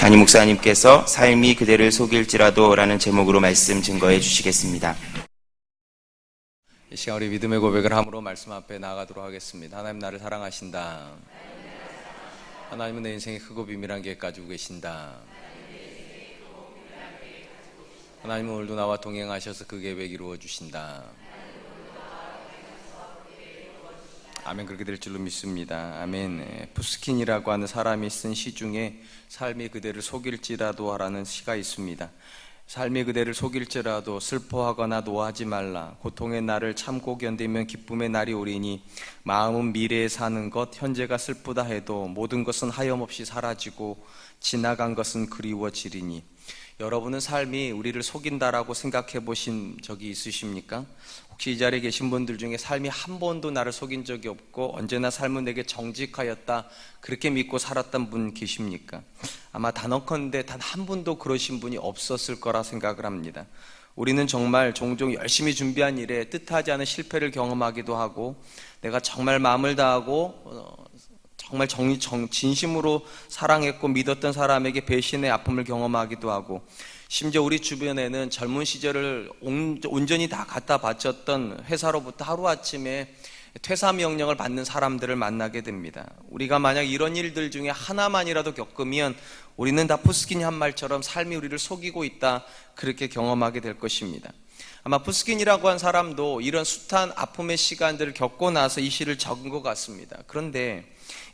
담임 목사님께서 삶이 그대를 속일지라도 라는 제목으로 말씀 증거해 주시겠습니다. 이 시간 우리 믿음의 고백을 함으로 말씀 앞에 나아가도록 하겠습니다. 하나님 나를 사랑하신다. 하나님은 내 인생에 크고 비밀한 계획 가지고 계신다. 하나님은 오늘도 나와 동행하셔서 그 계획 이루어 주신다. 아멘. 그렇게 될 줄로 믿습니다. 아멘. 푸스킨이라고 하는 사람이 쓴 시 중에 삶이 그대를 속일지라도 하라는 시가 있습니다. 삶이 그대를 속일지라도 슬퍼하거나 노하지 말라. 고통의 날을 참고 견디면 기쁨의 날이 오리니 마음은 미래에 사는 것 현재가 슬프다 해도 모든 것은 하염없이 사라지고 지나간 것은 그리워지리니. 여러분은 삶이 우리를 속인다라고 생각해 보신 적이 있으십니까? 혹시 이 자리에 계신 분들 중에 삶이 한 번도 나를 속인 적이 없고 언제나 삶은 내게 정직하였다 그렇게 믿고 살았던 분 계십니까? 아마 단언컨대 단 한 분도 그러신 분이 없었을 거라 생각을 합니다. 우리는 정말 종종 열심히 준비한 일에 뜻하지 않은 실패를 경험하기도 하고 내가 정말 마음을 다하고 정말 진심으로 사랑했고 믿었던 사람에게 배신의 아픔을 경험하기도 하고 심지어 우리 주변에는 젊은 시절을 온전히 다 갖다 바쳤던 회사로부터 하루아침에 퇴사 명령을 받는 사람들을 만나게 됩니다. 우리가 만약 이런 일들 중에 하나만이라도 겪으면 우리는 다 푸스킨이 한 말처럼 삶이 우리를 속이고 있다 그렇게 경험하게 될 것입니다. 아마 푸스킨이라고 한 사람도 이런 숱한 아픔의 시간들을 겪고 나서 이 시를 적은 것 같습니다. 그런데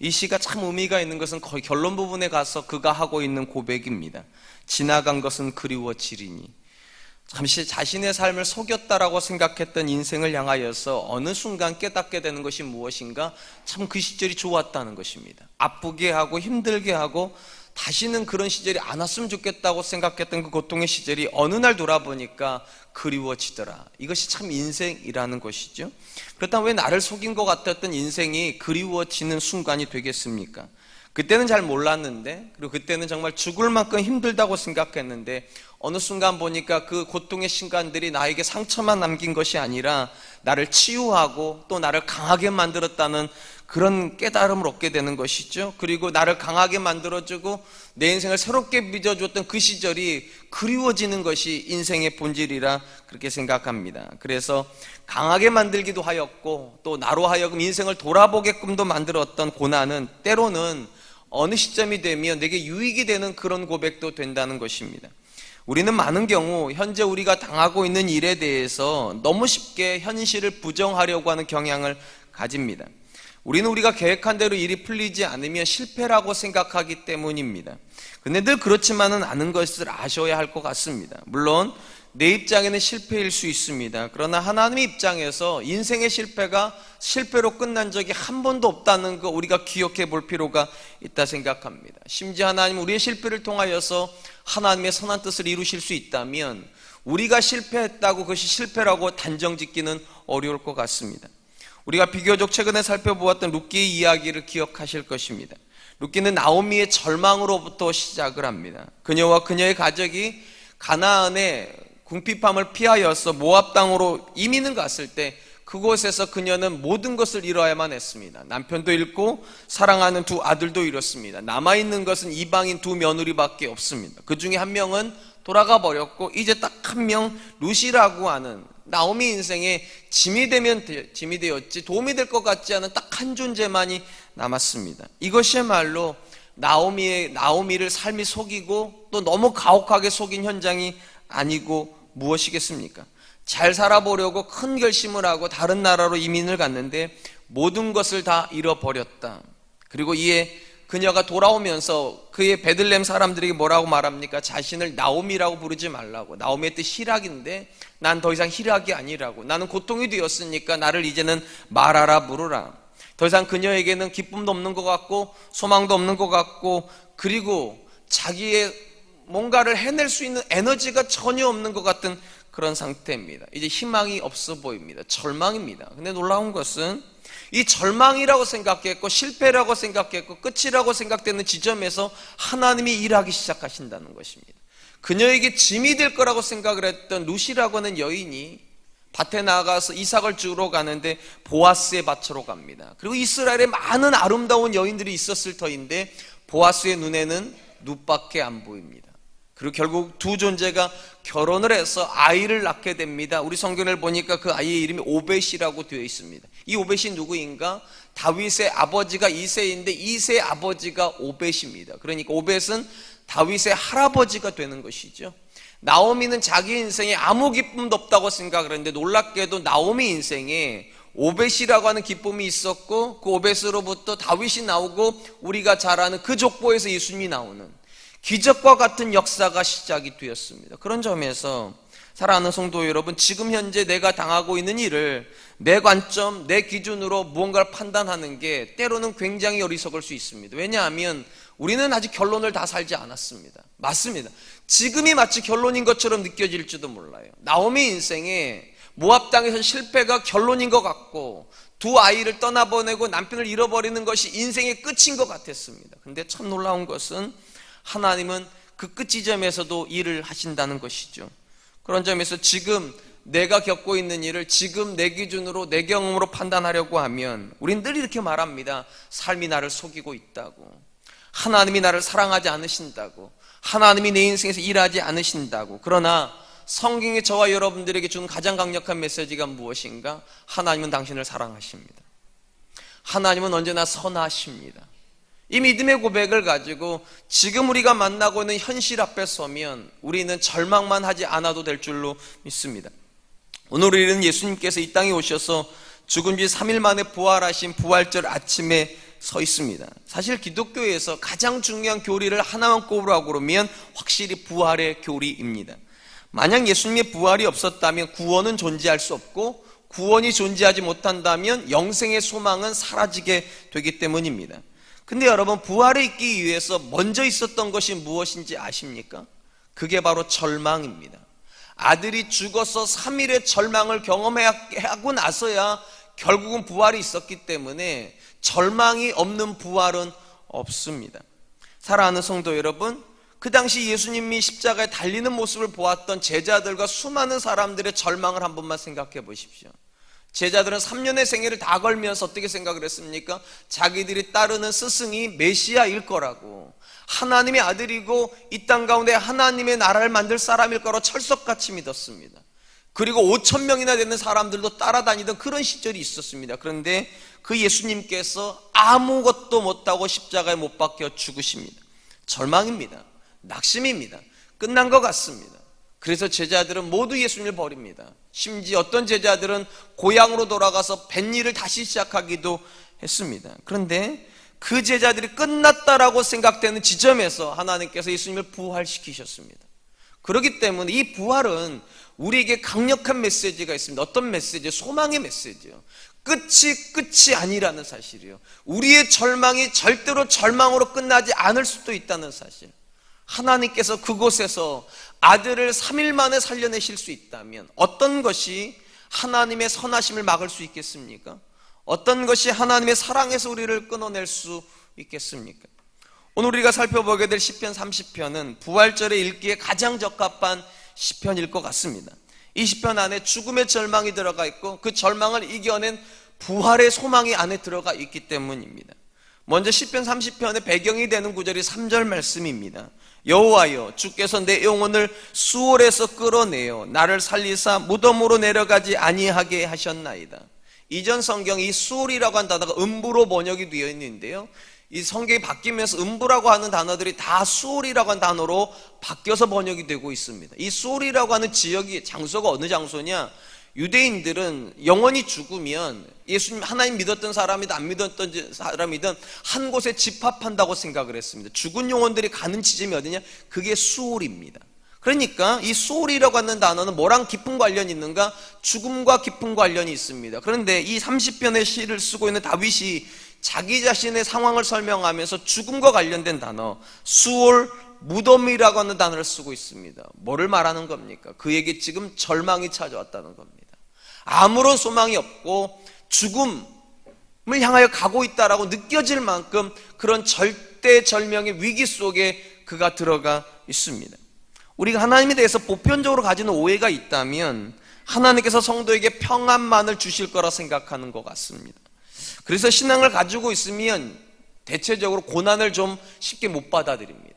이 시가 참 의미가 있는 것은 거의 결론 부분에 가서 그가 하고 있는 고백입니다. 지나간 것은 그리워지리니. 잠시 자신의 삶을 속였다라고 생각했던 인생을 향하여서 어느 순간 깨닫게 되는 것이 무엇인가? 참 그 시절이 좋았다는 것입니다. 아프게 하고 힘들게 하고 다시는 그런 시절이 안 왔으면 좋겠다고 생각했던 그 고통의 시절이 어느 날 돌아보니까 그리워지더라. 이것이 참 인생이라는 것이죠. 그렇다면 왜 나를 속인 것 같았던 인생이 그리워지는 순간이 되겠습니까? 그때는 잘 몰랐는데, 그리고 그때는 정말 죽을 만큼 힘들다고 생각했는데 어느 순간 보니까 그 고통의 순간들이 나에게 상처만 남긴 것이 아니라 나를 치유하고 또 나를 강하게 만들었다는 그런 깨달음을 얻게 되는 것이죠. 그리고 나를 강하게 만들어주고 내 인생을 새롭게 빚어줬던 그 시절이 그리워지는 것이 인생의 본질이라 그렇게 생각합니다. 그래서 강하게 만들기도 하였고 또 나로 하여금 인생을 돌아보게끔도 만들었던 고난은 때로는 어느 시점이 되면 내게 유익이 되는 그런 고백도 된다는 것입니다. 우리는 많은 경우 현재 우리가 당하고 있는 일에 대해서 너무 쉽게 현실을 부정하려고 하는 경향을 가집니다. 우리는 우리가 계획한 대로 일이 풀리지 않으면 실패라고 생각하기 때문입니다. 근데 늘 그렇지만은 않은 것을 아셔야 할 것 같습니다. 물론 내 입장에는 실패일 수 있습니다. 그러나 하나님의 입장에서 인생의 실패가 실패로 끝난 적이 한 번도 없다는 거 우리가 기억해 볼 필요가 있다 생각합니다. 심지어 하나님은 우리의 실패를 통하여서 하나님의 선한 뜻을 이루실 수 있다면 우리가 실패했다고 그것이 실패라고 단정짓기는 어려울 것 같습니다. 우리가 비교적 최근에 살펴보았던 룻기의 이야기를 기억하실 것입니다. 룻기는 나오미의 절망으로부터 시작을 합니다. 그녀와 그녀의 가족이 가나안의 궁핍함을 피하여서 모압 땅으로 이민을 갔을 때 그곳에서 그녀는 모든 것을 잃어야만 했습니다. 남편도 잃고 사랑하는 두 아들도 잃었습니다. 남아있는 것은 이방인 두 며느리밖에 없습니다. 그 중에 한 명은 돌아가 버렸고 이제 딱 한 명 룻이라고 하는 나오미 인생에 짐이 되었지 도움이 될 것 같지 않은 딱 한 존재만이 남았습니다. 이것이야말로 나오미를 삶이 속이고 또 너무 가혹하게 속인 현장이 아니고 무엇이겠습니까? 잘 살아보려고 큰 결심을 하고 다른 나라로 이민을 갔는데 모든 것을 다 잃어버렸다. 그리고 이에 그녀가 돌아오면서 그의 베들레헴 사람들에게 뭐라고 말합니까? 자신을 나오미라고 부르지 말라고. 나오미의 뜻 희락인데 난 더 이상 희락이 아니라고. 나는 고통이 되었으니까 나를 이제는 말하라 부르라. 더 이상 그녀에게는 기쁨도 없는 것 같고 소망도 없는 것 같고 그리고 자기의 뭔가를 해낼 수 있는 에너지가 전혀 없는 것 같은 그런 상태입니다. 이제 희망이 없어 보입니다. 절망입니다. 근데 놀라운 것은 이 절망이라고 생각했고 실패라고 생각했고 끝이라고 생각되는 지점에서 하나님이 일하기 시작하신다는 것입니다. 그녀에게 짐이 될 거라고 생각을 했던 룻이라고 하는 여인이 밭에 나가서 이삭을 주러 가는데 보아스의 밭으로 갑니다. 그리고 이스라엘에 많은 아름다운 여인들이 있었을 터인데 보아스의 눈에는 눈밖에 안 보입니다. 그리고 결국 두 존재가 결혼을 해서 아이를 낳게 됩니다. 우리 성경을 보니까 그 아이의 이름이 오벳이라고 되어 있습니다. 이 오벳이 누구인가? 다윗의 아버지가 이새인데 이새의 아버지가 오벳입니다. 그러니까 오벳은 다윗의 할아버지가 되는 것이죠. 나오미는 자기 인생에 아무 기쁨도 없다고 생각을 했는데 놀랍게도 나오미 인생에 오벳이라고 하는 기쁨이 있었고 그 오벳으로부터 다윗이 나오고 우리가 잘 아는 그 족보에서 예수님이 나오는 기적과 같은 역사가 시작이 되었습니다. 그런 점에서 사랑하는 성도 여러분, 지금 현재 내가 당하고 있는 일을 내 관점, 내 기준으로 무언가를 판단하는 게 때로는 굉장히 어리석을 수 있습니다. 왜냐하면 우리는 아직 결론을 다 살지 않았습니다. 맞습니다. 지금이 마치 결론인 것처럼 느껴질지도 몰라요. 나오미 인생에 모압 땅에서 실패가 결론인 것 같고 두 아이를 떠나보내고 남편을 잃어버리는 것이 인생의 끝인 것 같았습니다. 그런데 참 놀라운 것은 하나님은 그 끝 지점에서도 일을 하신다는 것이죠. 그런 점에서 지금 내가 겪고 있는 일을 지금 내 기준으로 내 경험으로 판단하려고 하면 우린 늘 이렇게 말합니다. 삶이 나를 속이고 있다고, 하나님이 나를 사랑하지 않으신다고, 하나님이 내 인생에서 일하지 않으신다고. 그러나 성경이 저와 여러분들에게 준 가장 강력한 메시지가 무엇인가? 하나님은 당신을 사랑하십니다. 하나님은 언제나 선하십니다. 이 믿음의 고백을 가지고 지금 우리가 만나고 있는 현실 앞에 서면 우리는 절망만 하지 않아도 될 줄로 믿습니다. 오늘 우리는 예수님께서 이 땅에 오셔서 죽은 지 3일 만에 부활하신 부활절 아침에 서 있습니다. 사실 기독교에서 가장 중요한 교리를 하나만 꼽으라고 그러면 확실히 부활의 교리입니다. 만약 예수님의 부활이 없었다면 구원은 존재할 수 없고 구원이 존재하지 못한다면 영생의 소망은 사라지게 되기 때문입니다. 근데 여러분, 부활에 있기 위해서 먼저 있었던 것이 무엇인지 아십니까? 그게 바로 절망입니다. 아들이 죽어서 3일의 절망을 경험하고 나서야 결국은 부활이 있었기 때문에 절망이 없는 부활은 없습니다. 사랑하는 성도 여러분, 그 당시 예수님이 십자가에 달리는 모습을 보았던 제자들과 수많은 사람들의 절망을 한 번만 생각해 보십시오. 제자들은 3년의 생애를 다 걸면서 어떻게 생각을 했습니까? 자기들이 따르는 스승이 메시아일 거라고, 하나님의 아들이고 이 땅 가운데 하나님의 나라를 만들 사람일 거라고 철석같이 믿었습니다. 그리고 5,000명이나 되는 사람들도 따라다니던 그런 시절이 있었습니다. 그런데 그 예수님께서 아무것도 못하고 십자가에 못 박혀 죽으십니다. 절망입니다. 낙심입니다. 끝난 것 같습니다. 그래서 제자들은 모두 예수님을 버립니다. 심지어 어떤 제자들은 고향으로 돌아가서 뱃일을 다시 시작하기도 했습니다. 그런데 그 제자들이 끝났다라고 생각되는 지점에서 하나님께서 예수님을 부활시키셨습니다. 그렇기 때문에 이 부활은 우리에게 강력한 메시지가 있습니다. 어떤 메시지요? 소망의 메시지요. 끝이 아니라는 사실이요. 우리의 절망이 절대로 절망으로 끝나지 않을 수도 있다는 사실. 하나님께서 그곳에서 아들을 3일 만에 살려내실 수 있다면 어떤 것이 하나님의 선하심을 막을 수 있겠습니까? 어떤 것이 하나님의 사랑에서 우리를 끊어낼 수 있겠습니까? 오늘 우리가 살펴보게 될 시편 30편은 부활절에 읽기에 가장 적합한 시편일 것 같습니다. 이 시편 안에 죽음의 절망이 들어가 있고 그 절망을 이겨낸 부활의 소망이 안에 들어가 있기 때문입니다. 먼저 시편 30편의 배경이 되는 구절이 3절 말씀입니다. 여호와여, 주께서 내 영혼을 수월에서 끌어내어 나를 살리사 무덤으로 내려가지 아니하게 하셨나이다. 이전 성경 이 수월이라고 하는 단어가 음부로 번역이 되어 있는데요, 이 성경이 바뀌면서 음부라고 하는 단어들이 다 수월이라고 하는 단어로 바뀌어서 번역이 되고 있습니다. 이 수월이라고 하는 지역이, 장소가 어느 장소냐? 유대인들은 영원히 죽으면 예수님 하나님 믿었던 사람이든 안 믿었던 사람이든 한 곳에 집합한다고 생각을 했습니다. 죽은 영혼들이 가는 지점이 어디냐? 그게 수올입니다. 그러니까 이 수올이라고 하는 단어는 뭐랑 깊은 관련이 있는가? 죽음과 깊은 관련이 있습니다. 그런데 이 30편의 시를 쓰고 있는 다윗이 자기 자신의 상황을 설명하면서 죽음과 관련된 단어 수올, 무덤이라고 하는 단어를 쓰고 있습니다. 뭐를 말하는 겁니까? 그에게 지금 절망이 찾아왔다는 겁니다. 아무런 소망이 없고 죽음을 향하여 가고 있다라고 느껴질 만큼 그런 절대절명의 위기 속에 그가 들어가 있습니다. 우리가 하나님에 대해서 보편적으로 가지는 오해가 있다면 하나님께서 성도에게 평안만을 주실 거라 생각하는 것 같습니다. 그래서 신앙을 가지고 있으면 대체적으로 고난을 좀 쉽게 못 받아들입니다.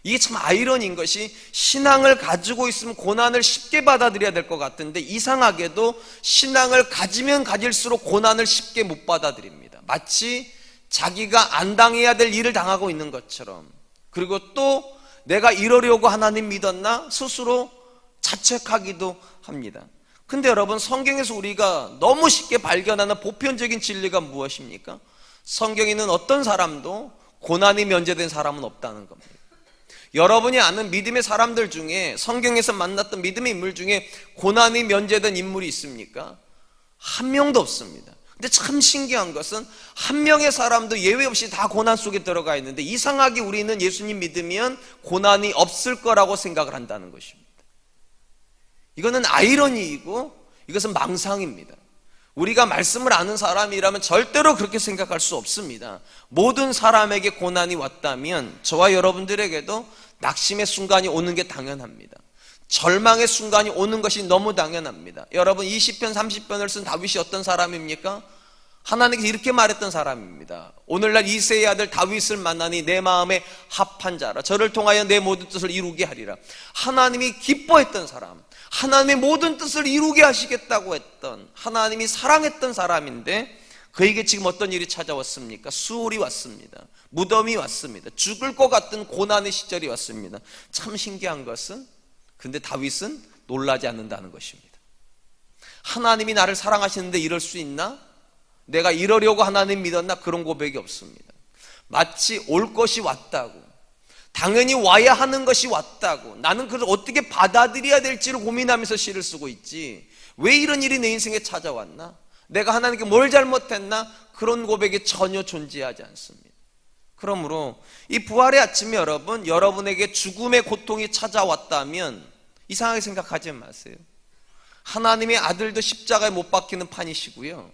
이게 참 아이러니인 것이 신앙을 가지고 있으면 고난을 쉽게 받아들여야 될 것 같은데 이상하게도 신앙을 가지면 가질수록 고난을 쉽게 못 받아들입니다. 마치 자기가 안 당해야 될 일을 당하고 있는 것처럼, 그리고 또 내가 이러려고 하나님 믿었나 스스로 자책하기도 합니다. 근데 여러분, 성경에서 우리가 너무 쉽게 발견하는 보편적인 진리가 무엇입니까? 성경에는 어떤 사람도 고난이 면제된 사람은 없다는 겁니다. 여러분이 아는 믿음의 사람들 중에, 성경에서 만났던 믿음의 인물 중에 고난이 면제된 인물이 있습니까? 한 명도 없습니다. 근데 참 신기한 것은 한 명의 사람도 예외 없이 다 고난 속에 들어가 있는데 이상하게 우리는 예수님 믿으면 고난이 없을 거라고 생각을 한다는 것입니다. 이거는 아이러니이고 이것은 망상입니다. 우리가 말씀을 아는 사람이라면 절대로 그렇게 생각할 수 없습니다. 모든 사람에게 고난이 왔다면 저와 여러분들에게도 낙심의 순간이 오는 게 당연합니다. 절망의 순간이 오는 것이 너무 당연합니다. 여러분, 20편 30편을 쓴 다윗이 어떤 사람입니까? 하나님께 이렇게 말했던 사람입니다. 오늘날 이새의 아들 다윗을 만나니 내 마음에 합한 자라, 저를 통하여 내 모든 뜻을 이루게 하리라. 하나님이 기뻐했던 사람, 하나님의 모든 뜻을 이루게 하시겠다고 했던, 하나님이 사랑했던 사람인데 그에게 지금 어떤 일이 찾아왔습니까? 수월이 왔습니다. 무덤이 왔습니다. 죽을 것 같은 고난의 시절이 왔습니다. 참 신기한 것은, 근데 다윗은 놀라지 않는다는 것입니다. 하나님이 나를 사랑하시는데 이럴 수 있나? 내가 이러려고 하나님 믿었나? 그런 고백이 없습니다. 마치 올 것이 왔다고, 당연히 와야 하는 것이 왔다고, 나는 그걸 어떻게 받아들여야 될지를 고민하면서 시를 쓰고 있지, 왜 이런 일이 내 인생에 찾아왔나? 내가 하나님께 뭘 잘못했나? 그런 고백이 전혀 존재하지 않습니다. 그러므로 이 부활의 아침에 여러분, 여러분에게 죽음의 고통이 찾아왔다면 이상하게 생각하지 마세요. 하나님의 아들도 십자가에 못 박히는 판이시고요,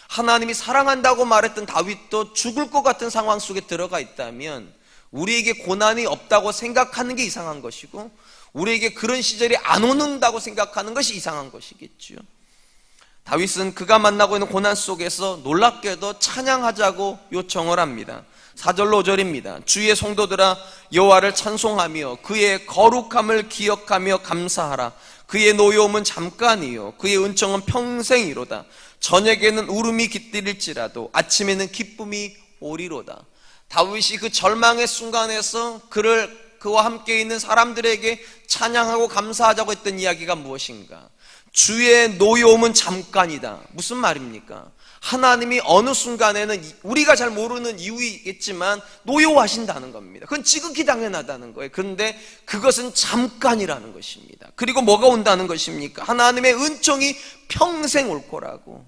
하나님이 사랑한다고 말했던 다윗도 죽을 것 같은 상황 속에 들어가 있다면 우리에게 고난이 없다고 생각하는 게 이상한 것이고, 우리에게 그런 시절이 안 오는다고 생각하는 것이 이상한 것이겠죠. 다윗은 그가 만나고 있는 고난 속에서 놀랍게도 찬양하자고 요청을 합니다. 4절로 5절입니다. 주의 성도들아, 여호와를 찬송하며 그의 거룩함을 기억하며 감사하라. 그의 노여움은 잠깐이요 그의 은총은 평생이로다. 저녁에는 울음이 깃들일지라도 아침에는 기쁨이 오리로다. 다윗이 그 절망의 순간에서 그와 함께 있는 사람들에게 찬양하고 감사하자고 했던 이야기가 무엇인가? 주의 노여움은 잠깐이다. 무슨 말입니까? 하나님이 어느 순간에는 우리가 잘 모르는 이유이겠지만 노여워하신다는 겁니다. 그건 지극히 당연하다는 거예요. 그런데 그것은 잠깐이라는 것입니다. 그리고 뭐가 온다는 것입니까? 하나님의 은총이 평생 올 거라고.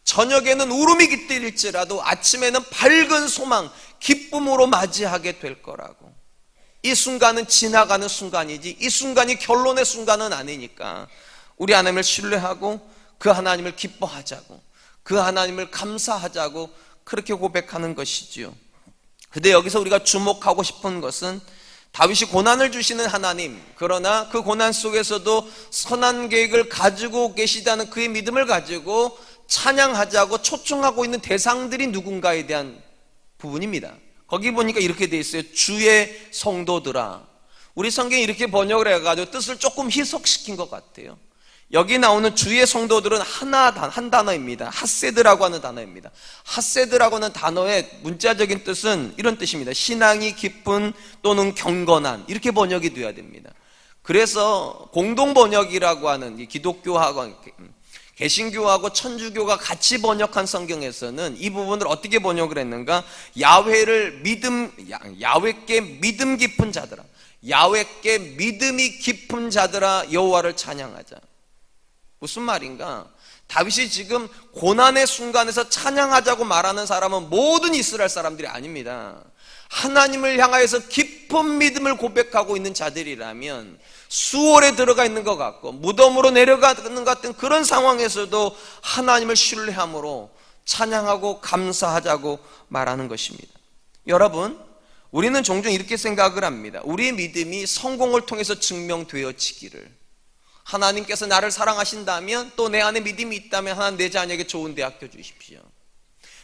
저녁에는 울음이 깃들일지라도 아침에는 밝은 소망, 기쁨으로 맞이하게 될 거라고. 이 순간은 지나가는 순간이지 이 순간이 결론의 순간은 아니니까 우리 하나님을 신뢰하고 그 하나님을 기뻐하자고, 그 하나님을 감사하자고 그렇게 고백하는 것이지요. 근데 여기서 우리가 주목하고 싶은 것은 다윗이 고난을 주시는 하나님, 그러나 그 고난 속에서도 선한 계획을 가지고 계시다는 그의 믿음을 가지고 찬양하자고 초청하고 있는 대상들이 누군가에 대한 부분입니다. 거기 보니까 이렇게 돼 있어요. 주의 성도들아. 우리 성경이 이렇게 번역을 해가지고 뜻을 조금 희석시킨 것 같아요. 여기 나오는 주의 성도들은 한 단어입니다. 핫세드라고 하는 단어입니다. 핫세드라고 하는 단어의 문자적인 뜻은 이런 뜻입니다. 신앙이 깊은 또는 경건한, 이렇게 번역이 돼야 됩니다. 그래서 공동번역이라고 하는 기독교하고 개신교하고 천주교가 같이 번역한 성경에서는 이 부분을 어떻게 번역을 했는가? 야훼께 믿음 깊은 자들아, 야훼께 믿음이 깊은 자들아 여호와를 찬양하자. 무슨 말인가? 다윗이 지금 고난의 순간에서 찬양하자고 말하는 사람은 모든 이스라엘 사람들이 아닙니다. 하나님을 향하여서 깊은 믿음을 고백하고 있는 자들이라면 수월에 들어가 있는 것 같고 무덤으로 내려가는 것 같은 그런 상황에서도 하나님을 신뢰함으로 찬양하고 감사하자고 말하는 것입니다. 여러분, 우리는 종종 이렇게 생각을 합니다. 우리의 믿음이 성공을 통해서 증명되어지기를, 하나님께서 나를 사랑하신다면, 또 내 안에 믿음이 있다면 하나님 내 자녀에게 좋은 대학교 주십시오.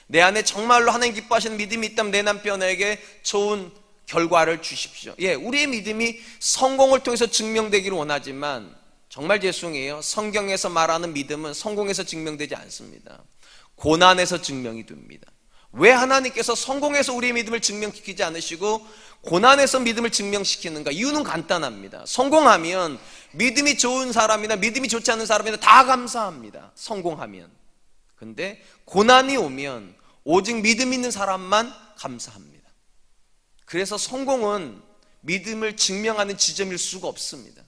내 안에 정말로 하나님 기뻐하시는 믿음이 있다면 내 남편에게 좋은 결과를 주십시오. 예, 우리의 믿음이 성공을 통해서 증명되기를 원하지만 정말 죄송해요. 성경에서 말하는 믿음은 성공에서 증명되지 않습니다. 고난에서 증명이 됩니다. 왜 하나님께서 성공에서 우리의 믿음을 증명시키지 않으시고 고난에서 믿음을 증명시키는가? 이유는 간단합니다. 성공하면 믿음이 좋은 사람이나 믿음이 좋지 않은 사람이나 다 감사합니다. 성공하면. 근데 고난이 오면 오직 믿음 있는 사람만 감사합니다. 그래서 성공은 믿음을 증명하는 지점일 수가 없습니다.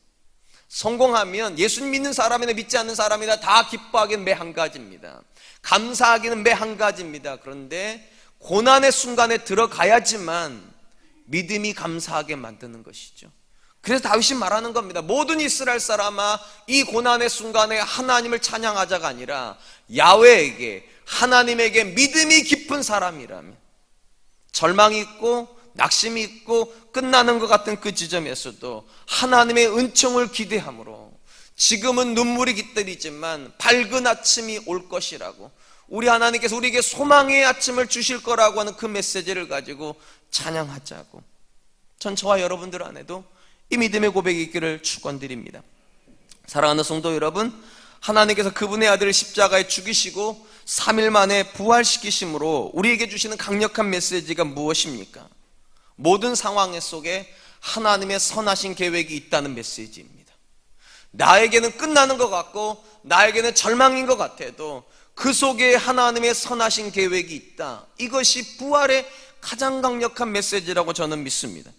성공하면 예수님 믿는 사람이나 믿지 않는 사람이나 다 기뻐하기는 매 한 가지입니다. 감사하기는 매 한 가지입니다. 그런데 고난의 순간에 들어가야지만 믿음이 감사하게 만드는 것이죠. 그래서 다윗이 말하는 겁니다. 모든 이스라엘 사람아, 이 고난의 순간에 하나님을 찬양하자가 아니라 야훼에게, 하나님에게 믿음이 깊은 사람이라면, 절망이 있고 낙심이 있고 끝나는 것 같은 그 지점에서도 하나님의 은총을 기대함으로 지금은 눈물이 깃들이지만 밝은 아침이 올 것이라고, 우리 하나님께서 우리에게 소망의 아침을 주실 거라고 하는 그 메시지를 가지고 찬양하자고, 전 저와 여러분들 안에도 이 믿음의 고백이 있기를 축원드립니다. 사랑하는 성도 여러분, 하나님께서 그분의 아들을 십자가에 죽이시고 3일 만에 부활시키심으로 우리에게 주시는 강력한 메시지가 무엇입니까? 모든 상황 속에 하나님의 선하신 계획이 있다는 메시지입니다. 나에게는 끝나는 것 같고 나에게는 절망인 것 같아도 그 속에 하나님의 선하신 계획이 있다. 이것이 부활의 가장 강력한 메시지라고 저는 믿습니다.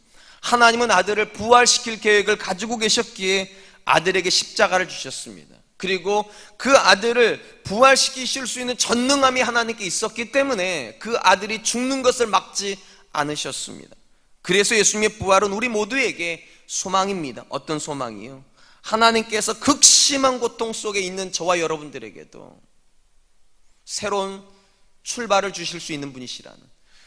하나님은 아들을 부활시킬 계획을 가지고 계셨기에 아들에게 십자가를 주셨습니다. 그리고 그 아들을 부활시키실 수 있는 전능함이 하나님께 있었기 때문에 그 아들이 죽는 것을 막지 않으셨습니다. 그래서 예수님의 부활은 우리 모두에게 소망입니다. 어떤 소망이요? 하나님께서 극심한 고통 속에 있는 저와 여러분들에게도 새로운 출발을 주실 수 있는 분이시라는,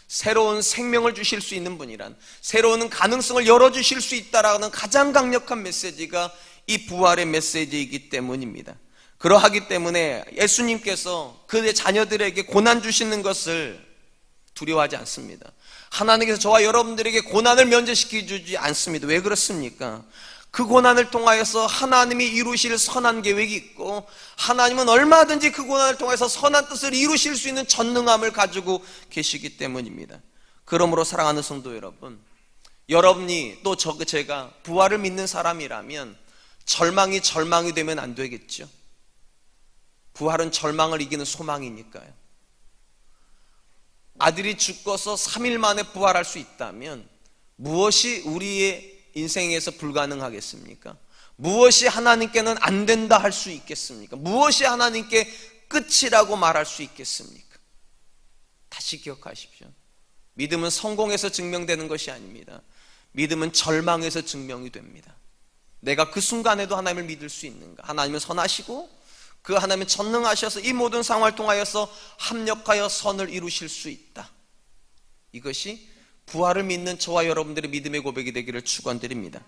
새로운 생명을 주실 수 있는 분이란, 새로운 가능성을 열어주실 수 있다라는 가장 강력한 메시지가 이 부활의 메시지이기 때문입니다. 그러하기 때문에 예수님께서 그의 자녀들에게 고난 주시는 것을 두려워하지 않습니다. 하나님께서 저와 여러분들에게 고난을 면제시켜주지 않습니다. 왜 그렇습니까? 그 고난을 통하여서 하나님이 이루실 선한 계획이 있고 하나님은 얼마든지 그 고난을 통해서 선한 뜻을 이루실 수 있는 전능함을 가지고 계시기 때문입니다. 그러므로 사랑하는 성도 여러분, 여러분이 또 제가 부활을 믿는 사람이라면 절망이 되면 안 되겠죠. 부활은 절망을 이기는 소망이니까요. 아들이 죽어서 3일 만에 부활할 수 있다면 무엇이 우리의 인생에서 불가능하겠습니까? 무엇이 하나님께는 안 된다 할 수 있겠습니까? 무엇이 하나님께 끝이라고 말할 수 있겠습니까? 다시 기억하십시오. 믿음은 성공에서 증명되는 것이 아닙니다. 믿음은 절망에서 증명이 됩니다. 내가 그 순간에도 하나님을 믿을 수 있는가? 하나님은 선하시고 그 하나님은 전능하셔서 이 모든 상황을 통하여서 합력하여 선을 이루실 수 있다. 이것이 부활을 믿는 저와 여러분들의 믿음의 고백이 되기를 축원드립니다.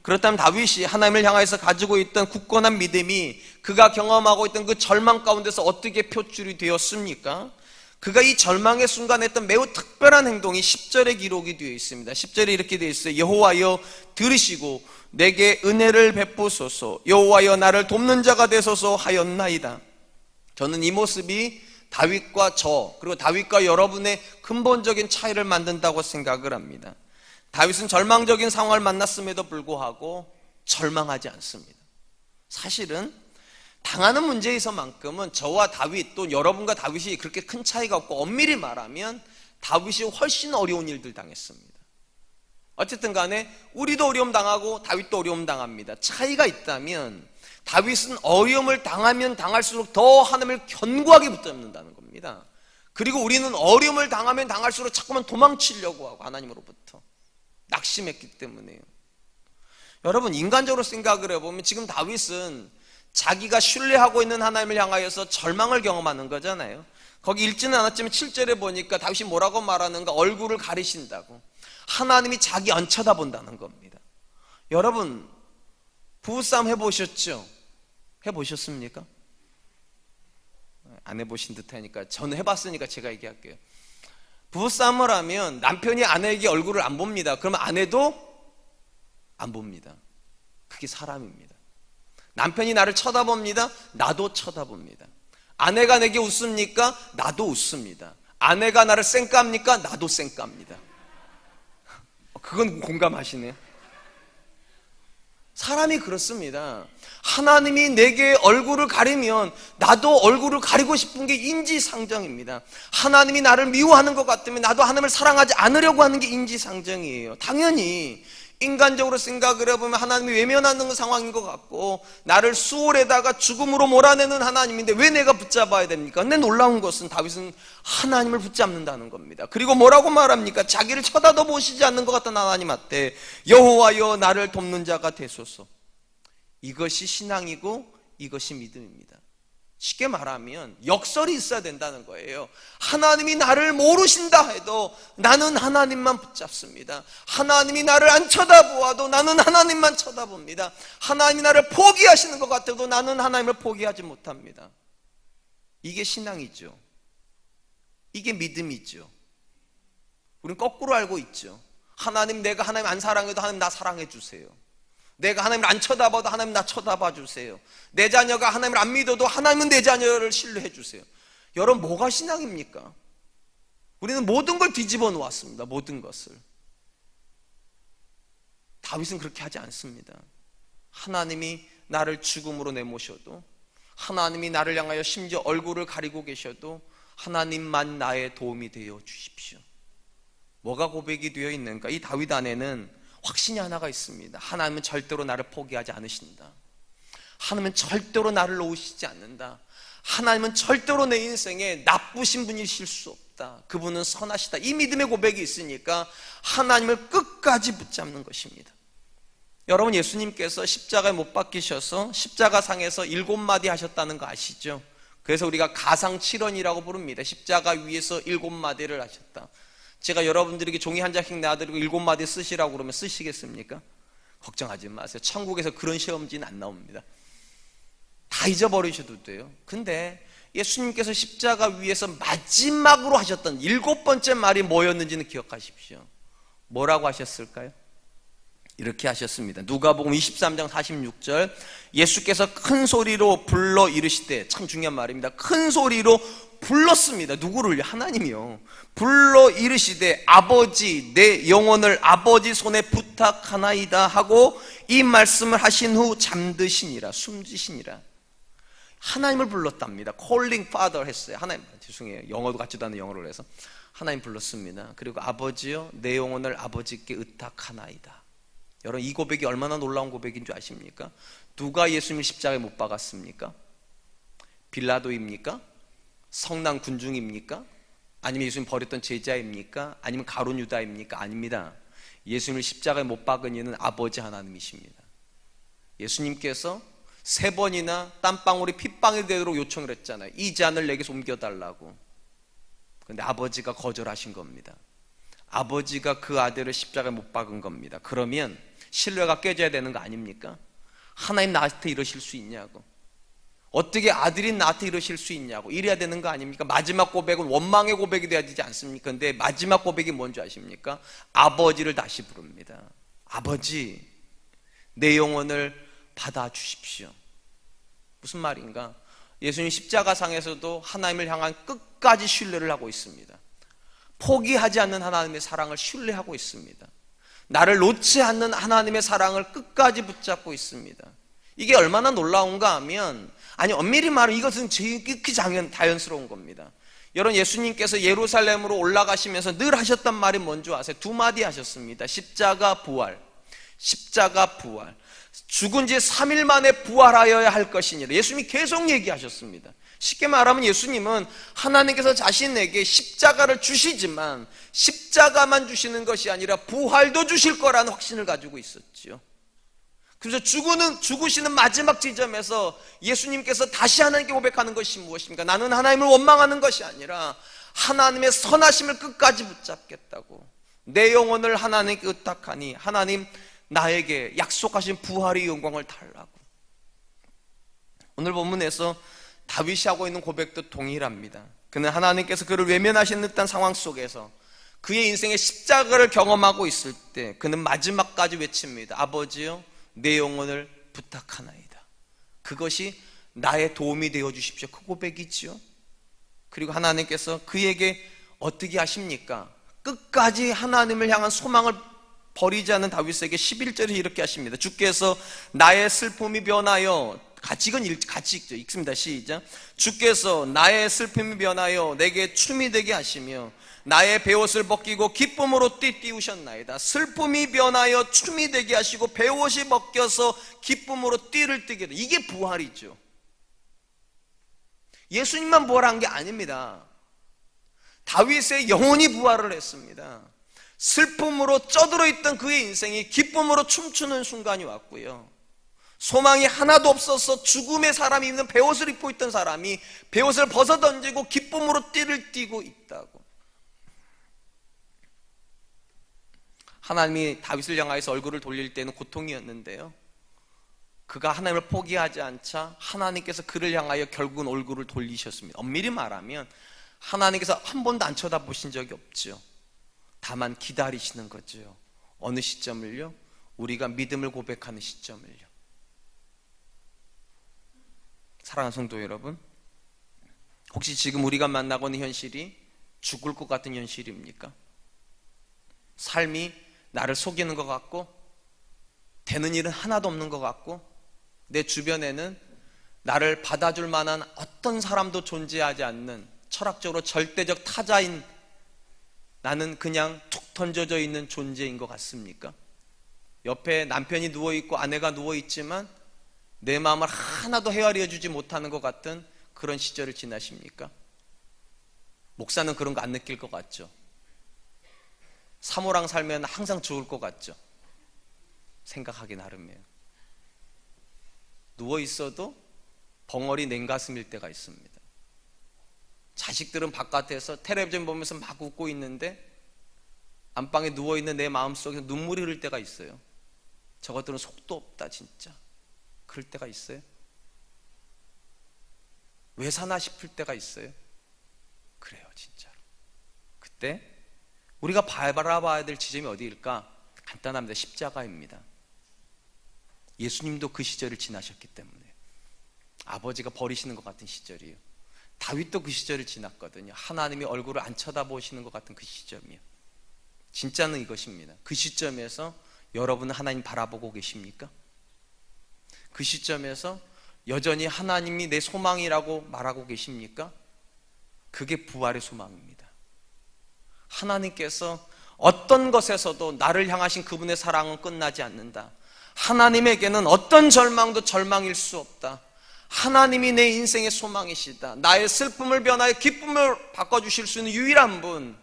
그렇다면 다윗이 하나님을 향해서 가지고 있던 굳건한 믿음이 그가 경험하고 있던 그 절망 가운데서 어떻게 표출이 되었습니까? 그가 이 절망의 순간에 했던 매우 특별한 행동이 10절에 기록이 되어 있습니다. 10절에 이렇게 되어 있어요. 여호와여 들으시고 내게 은혜를 베푸소서, 여호와여 나를 돕는 자가 되소서 하였나이다. 저는 이 모습이 다윗과 그리고 다윗과 여러분의 근본적인 차이를 만든다고 생각을 합니다. 다윗은 절망적인 상황을 만났음에도 불구하고 절망하지 않습니다. 사실은 당하는 문제에서만큼은 저와 다윗, 또 여러분과 다윗이 그렇게 큰 차이가 없고, 엄밀히 말하면 다윗이 훨씬 어려운 일들 당했습니다. 어쨌든 간에 우리도 어려움 당하고 다윗도 어려움 당합니다. 차이가 있다면 다윗은 어려움을 당하면 당할수록 더 하나님을 견고하게 붙잡는다는 겁니다. 그리고 우리는 어려움을 당하면 당할수록 자꾸만 도망치려고 하고 하나님으로부터 낙심했기 때문에요. 여러분, 인간적으로 생각을 해보면 지금 다윗은 자기가 신뢰하고 있는 하나님을 향하여서 절망을 경험하는 거잖아요. 거기 읽지는 않았지만 7절에 보니까 다윗이 뭐라고 말하는가? 얼굴을 가리신다고. 하나님이 자기 안 쳐다본다는 겁니다. 여러분, 부부싸움 해보셨죠? 해보셨습니까? 안 해보신 듯 하니까, 저는 해봤으니까 제가 얘기할게요. 부부싸움을 하면 남편이 아내에게 얼굴을 안 봅니다. 그러면 아내도 안 봅니다. 그게 사람입니다. 남편이 나를 쳐다봅니다. 나도 쳐다봅니다. 아내가 내게 웃습니까? 나도 웃습니다. 아내가 나를 쌩깝니까? 나도 쌩깝니다. 그건 공감하시네요. 사람이 그렇습니다. 하나님이 내게 얼굴을 가리면 나도 얼굴을 가리고 싶은 게 인지상정입니다. 하나님이 나를 미워하는 것 같으면 나도 하나님을 사랑하지 않으려고 하는 게 인지상정이에요. 당연히 인간적으로 생각을 해보면 하나님이 외면하는 상황인 것 같고 나를 수월에다가 죽음으로 몰아내는 하나님인데 왜 내가 붙잡아야 됩니까? 근데 놀라운 것은 다윗은 하나님을 붙잡는다는 겁니다. 그리고 뭐라고 말합니까? 자기를 쳐다도 보시지 않는 것 같은 하나님한테 여호와여 나를 돕는 자가 되소서. 이것이 신앙이고 이것이 믿음입니다. 쉽게 말하면 역설이 있어야 된다는 거예요. 하나님이 나를 모르신다 해도 나는 하나님만 붙잡습니다. 하나님이 나를 안 쳐다보아도 나는 하나님만 쳐다봅니다. 하나님이 나를 포기하시는 것 같아도 나는 하나님을 포기하지 못합니다. 이게 신앙이죠. 이게 믿음이죠. 우리는 거꾸로 알고 있죠. 하나님, 내가 하나님 안 사랑해도 하나님 나 사랑해 주세요. 내가 하나님을 안 쳐다봐도 하나님 나 쳐다봐 주세요. 내 자녀가 하나님을 안 믿어도 하나님은 내 자녀를 신뢰해 주세요. 여러분, 뭐가 신앙입니까? 우리는 모든 걸 뒤집어 놓았습니다. 모든 것을. 다윗은 그렇게 하지 않습니다. 하나님이 나를 죽음으로 내모셔도, 하나님이 나를 향하여 심지어 얼굴을 가리고 계셔도 하나님만 나의 도움이 되어 주십시오. 뭐가 고백이 되어 있는가? 이 다윗 안에는 확신이 하나가 있습니다. 하나님은 절대로 나를 포기하지 않으신다. 하나님은 절대로 나를 놓으시지 않는다. 하나님은 절대로 내 인생에 나쁘신 분이실 수 없다. 그분은 선하시다. 이 믿음의 고백이 있으니까 하나님을 끝까지 붙잡는 것입니다. 여러분, 예수님께서 십자가에 못 박히셔서 십자가상에서 7마디 하셨다는 거 아시죠? 그래서 우리가 가상칠언이라고 부릅니다. 십자가 위에서 7마디를 하셨다. 제가 여러분들에게 종이 한 장씩 내어드리고 7마디 쓰시라고 그러면 쓰시겠습니까? 걱정하지 마세요. 천국에서 그런 시험지는 안 나옵니다. 다 잊어버리셔도 돼요. 근데 예수님께서 십자가 위에서 마지막으로 하셨던 7번째 말이 뭐였는지는 기억하십시오. 뭐라고 하셨을까요? 이렇게 하셨습니다. 누가복음 23장 46절, 예수께서 큰 소리로 불러 이르시되, 참 중요한 말입니다. 큰 소리로 불렀습니다. 누구를요? 하나님이요. 불러 이르시되 아버지, 내 영혼을 아버지 손에 부탁하나이다 하고 이 말씀을 하신 후 잠드시니라, 숨지시니라. 하나님을 불렀답니다. calling father 했어요. 하나님, 죄송해요. 영어도 같지도 않은 영어를 해서 하나님 불렀습니다. 그리고 아버지요, 내 영혼을 아버지께 의탁하나이다. 여러분, 이 고백이 얼마나 놀라운 고백인 줄 아십니까? 누가 예수님을 십자가에 못 박았습니까? 빌라도입니까? 성난 군중입니까? 아니면 예수님 버렸던 제자입니까? 아니면 가룟 유다입니까? 아닙니다. 예수님을 십자가에 못 박은 이는 아버지 하나님이십니다. 예수님께서 3번이나 땀방울이 핏방울이 되도록 요청을 했잖아요. 이 잔을 내게서 옮겨달라고. 그런데 아버지가 거절하신 겁니다. 아버지가 그 아들을 십자가에 못 박은 겁니다. 그러면 신뢰가 깨져야 되는 거 아닙니까? 하나님 나한테 이러실 수 있냐고, 어떻게 아들인 나한테 이러실 수 있냐고, 이래야 되는 거 아닙니까? 마지막 고백은 원망의 고백이 돼야 되지 않습니까? 근데 마지막 고백이 뭔지 아십니까? 아버지를 다시 부릅니다. 아버지, 내 영혼을 받아주십시오. 무슨 말인가? 예수님 십자가상에서도 하나님을 향한 끝까지 신뢰를 하고 있습니다. 포기하지 않는 하나님의 사랑을 신뢰하고 있습니다. 나를 놓지 않는 하나님의 사랑을 끝까지 붙잡고 있습니다. 이게 얼마나 놀라운가 하면, 아니 엄밀히 말하면 이것은 지극히 자연스러운 겁니다. 여러분, 예수님께서 예루살렘으로 올라가시면서 늘 하셨던 말이 뭔지 아세요? 2마디 하셨습니다. 십자가 부활, 십자가 부활. 죽은 지 3일 만에 부활하여야 할 것이니라. 예수님이 계속 얘기하셨습니다. 쉽게 말하면 예수님은 하나님께서 자신에게 십자가를 주시지만 십자가만 주시는 것이 아니라 부활도 주실 거라는 확신을 가지고 있었죠. 그래서 죽으시는 마지막 지점에서 예수님께서 다시 하나님께 고백하는 것이 무엇입니까? 나는 하나님을 원망하는 것이 아니라 하나님의 선하심을 끝까지 붙잡겠다고, 내 영혼을 하나님께 의탁하니 하나님 나에게 약속하신 부활의 영광을 달라고. 오늘 본문에서 다윗이 하고 있는 고백도 동일합니다. 그는 하나님께서 그를 외면하신 듯한 상황 속에서 그의 인생의 십자가를 경험하고 있을 때 그는 마지막까지 외칩니다. 아버지요, 내 영혼을 부탁하나이다. 그것이 나의 도움이 되어 주십시오. 그 고백이지요. 그리고 하나님께서 그에게 어떻게 하십니까? 끝까지 하나님을 향한 소망을 버리지 않는 다윗에게 11절에 이렇게 하십니다. 주께서 나의 슬픔이 변하여, 같이 읽습니다. 시작. 주께서 나의 슬픔이 변하여 내게 춤이 되게 하시며 나의 베옷을 벗기고 기쁨으로 띠우셨나이다. 슬픔이 변하여 춤이 되게 하시고 베옷이 벗겨서 기쁨으로 띠를 띠게 돼. 이게 부활이죠. 예수님만 부활한 게 아닙니다. 다윗의 영혼이 부활을 했습니다. 슬픔으로 쩌들어 있던 그의 인생이 기쁨으로 춤추는 순간이 왔고요. 소망이 하나도 없어서 죽음의 사람이 입는 베옷을 입고 있던 사람이 베옷을 벗어 던지고 기쁨으로 띠를 띠고 있다고. 하나님이 다윗을 향하여서 얼굴을 돌릴 때는 고통이었는데요, 그가 하나님을 포기하지 않자 하나님께서 그를 향하여 결국은 얼굴을 돌리셨습니다. 엄밀히 말하면 하나님께서 한 번도 안 쳐다보신 적이 없죠. 다만 기다리시는 거죠. 어느 시점을요? 우리가 믿음을 고백하는 시점을요. 사랑하는 성도 여러분, 혹시 지금 우리가 만나고 있는 현실이 죽을 것 같은 현실입니까? 삶이 나를 속이는 것 같고 되는 일은 하나도 없는 것 같고 내 주변에는 나를 받아줄 만한 어떤 사람도 존재하지 않는 철학적으로 절대적 타자인 나는 그냥 툭 던져져 있는 존재인 것 같습니까? 옆에 남편이 누워있고 아내가 누워있지만 내 마음을 하나도 헤아려 주지 못하는 것 같은 그런 시절을 지나십니까? 목사는 그런 거 안 느낄 것 같죠? 사모랑 살면 항상 좋을 것 같죠? 생각하기 나름이에요. 누워있어도 벙어리 냉가슴일 때가 있습니다. 자식들은 바깥에서 텔레비전 보면서 막 웃고 있는데 안방에 누워있는 내 마음속에 눈물이 흐를 때가 있어요. 저것들은 속도 없다 진짜. 그럴 때가 있어요. 왜 사나 싶을 때가 있어요. 그래요 진짜로. 그때 우리가 바라봐야 될 지점이 어디일까? 간단합니다. 십자가입니다. 예수님도 그 시절을 지나셨기 때문에 아버지가 버리시는 것 같은 시절이에요. 다윗도 그 시절을 지났거든요. 하나님이 얼굴을 안 쳐다보시는 것 같은 그 시점이에요. 진짜는 이것입니다. 그 시점에서 여러분은 하나님 바라보고 계십니까? 그 시점에서 여전히 하나님이 내 소망이라고 말하고 계십니까? 그게 부활의 소망입니다. 하나님께서 어떤 것에서도 나를 향하신 그분의 사랑은 끝나지 않는다. 하나님에게는 어떤 절망도 절망일 수 없다. 하나님이 내 인생의 소망이시다. 나의 슬픔을 변하여 기쁨을 바꿔주실 수 있는 유일한 분,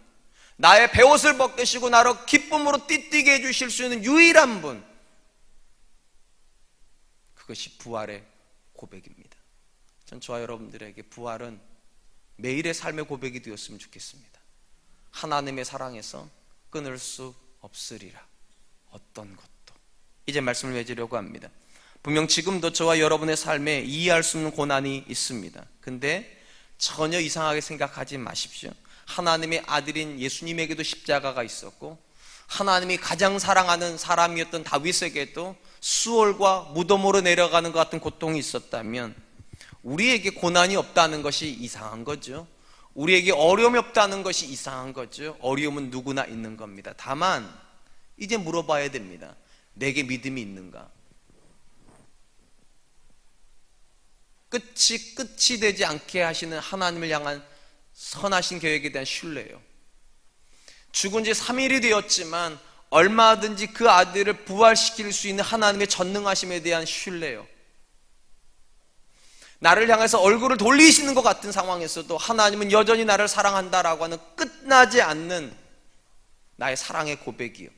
나의 베옷을 벗기시고 나를 기쁨으로 띠띠게 해주실 수 있는 유일한 분, 그것이 부활의 고백입니다. 전 저와 여러분들에게 부활은 매일의 삶의 고백이 되었으면 좋겠습니다. 하나님의 사랑에서 끊을 수 없으리라. 어떤 것도. 이제 말씀을 맺으려고 합니다. 분명 지금도 저와 여러분의 삶에 이해할 수 없는 고난이 있습니다. 근데 전혀 이상하게 생각하지 마십시오. 하나님의 아들인 예수님에게도 십자가가 있었고 하나님이 가장 사랑하는 사람이었던 다윗에게도 수월과 무덤으로 내려가는 것 같은 고통이 있었다면 우리에게 고난이 없다는 것이 이상한 거죠. 우리에게 어려움이 없다는 것이 이상한 거죠. 어려움은 누구나 있는 겁니다. 다만 이제 물어봐야 됩니다. 내게 믿음이 있는가? 끝이 되지 않게 하시는 하나님을 향한 선하신 계획에 대한 신뢰예요. 죽은 지 3일이 되었지만 얼마든지 그 아들을 부활시킬 수 있는 하나님의 전능하심에 대한 신뢰예요. 나를 향해서 얼굴을 돌리시는 것 같은 상황에서도 하나님은 여전히 나를 사랑한다라고 하는 끝나지 않는 나의 사랑의 고백이요.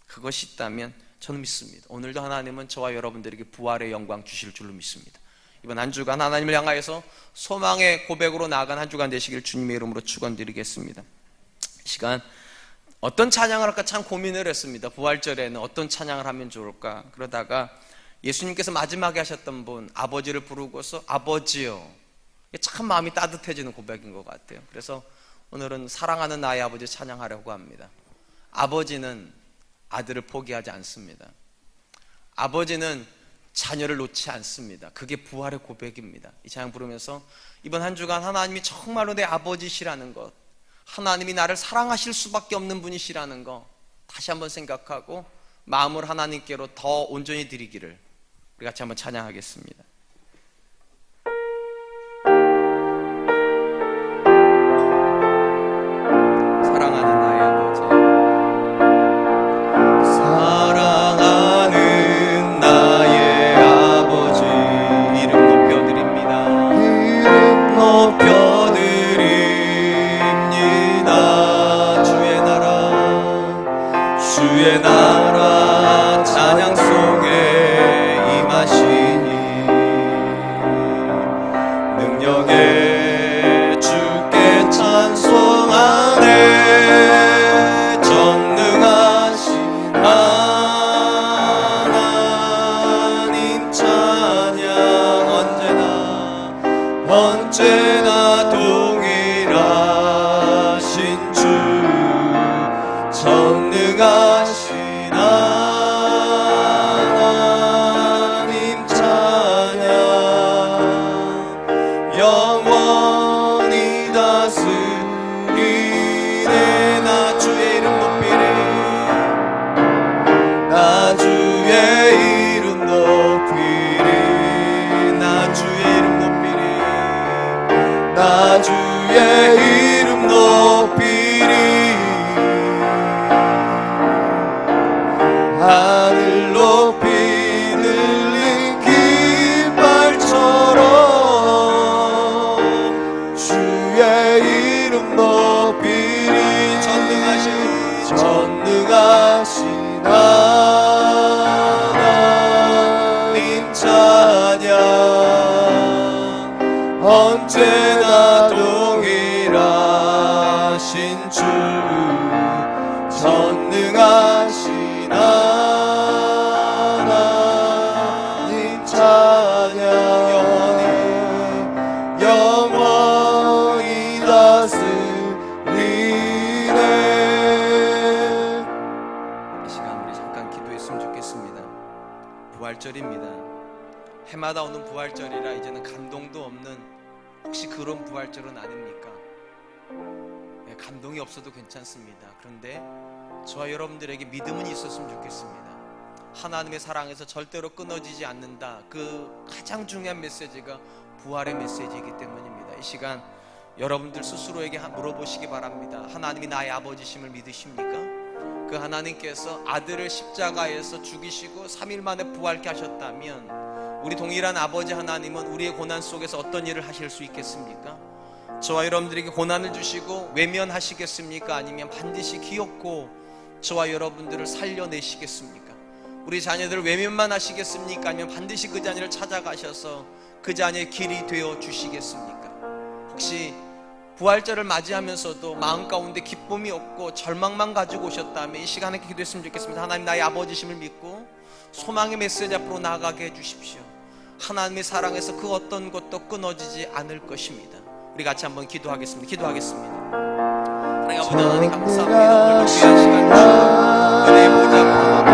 그것이 있다면 저는 믿습니다. 오늘도 하나님은 저와 여러분들에게 부활의 영광 주실 줄로 믿습니다. 이번 한 주간 하나님을 향하여서 소망의 고백으로 나아간 한 주간 되시길 주님의 이름으로 축원드리겠습니다. 이 시간 어떤 찬양을 할까 참 고민을 했습니다. 부활절에는 어떤 찬양을 하면 좋을까? 그러다가 예수님께서 마지막에 하셨던 분 아버지를 부르고서 아버지요, 참 마음이 따뜻해지는 고백인 것 같아요. 그래서 오늘은 사랑하는 나의 아버지 찬양하려고 합니다. 아버지는 아들을 포기하지 않습니다. 아버지는 자녀를 놓지 않습니다. 그게 부활의 고백입니다. 이 찬양 부르면서 이번 한 주간 하나님이 정말로 내 아버지시라는 것, 하나님이 나를 사랑하실 수밖에 없는 분이시라는 것 다시 한번 생각하고 마음을 하나님께로 더 온전히 드리기를 우리 같이 한번 찬양하겠습니다. 사랑하는 나의 아버지, 사랑하는 나의 아버지, 이름 높여드립니다. 이름 높여드립니다. 주의 나라 찬양 속에 임하시니 능력에 주께 찬송하네. 전능하신 하나님 찬양 언제나 동일하신 주, 전능하신 하나님 찬양 영원히 다스리네. 나 주의 이름 높이리, 나 주의 이름 높이리, 나 주의 이름 높이리, 나 주의 이름 높이리. 하늘 높이 늘린 깃발처럼 주의 이름 높이리. 전능하신 하나님 찬양 언제나 동일하신 주, 전능하신 하나님 찬양 영원히 다스리네. 이 시간 우리 잠깐 기도했으면 좋겠습니다. 부활절입니다. 해마다 오는 부활절이라 이제는 감동도 없는 혹시 그런 부활절은 아닙니까? 감동이 없어도 괜찮습니다. 그런데 저와 여러분들에게 믿음은 있었으면 좋겠습니다. 하나님의 사랑에서 절대로 끊어지지 않는다. 그 가장 중요한 메시지가 부활의 메시지이기 때문입니다. 이 시간 여러분들 스스로에게 물어보시기 바랍니다. 하나님이 나의 아버지심을 믿으십니까? 그 하나님께서 아들을 십자가에서 죽이시고 3일 만에 부활케 하셨다면 우리 동일한 아버지 하나님은 우리의 고난 속에서 어떤 일을 하실 수 있겠습니까? 저와 여러분들에게 고난을 주시고 외면하시겠습니까? 아니면 반드시 기억고 저와 여러분들을 살려내시겠습니까? 우리 자녀들을 외면만 하시겠습니까? 아니면 반드시 그 자녀를 찾아가셔서 그 자녀의 길이 되어 주시겠습니까? 혹시 부활절을 맞이하면서도 마음 가운데 기쁨이 없고 절망만 가지고 오셨다면 이 시간에 기도했으면 좋겠습니다. 하나님, 나의 아버지심을 믿고 소망의 메시지 앞으로 나아가게 해주십시오. 하나님의 사랑에서 그 어떤 것도 끊어지지 않을 것입니다. 우리 같이 한번 기도하겠습니다. 하나님 아버지, 하나님 감사합니다. 오늘도 귀한 시간 주시고 은혜의 보좌 앞으로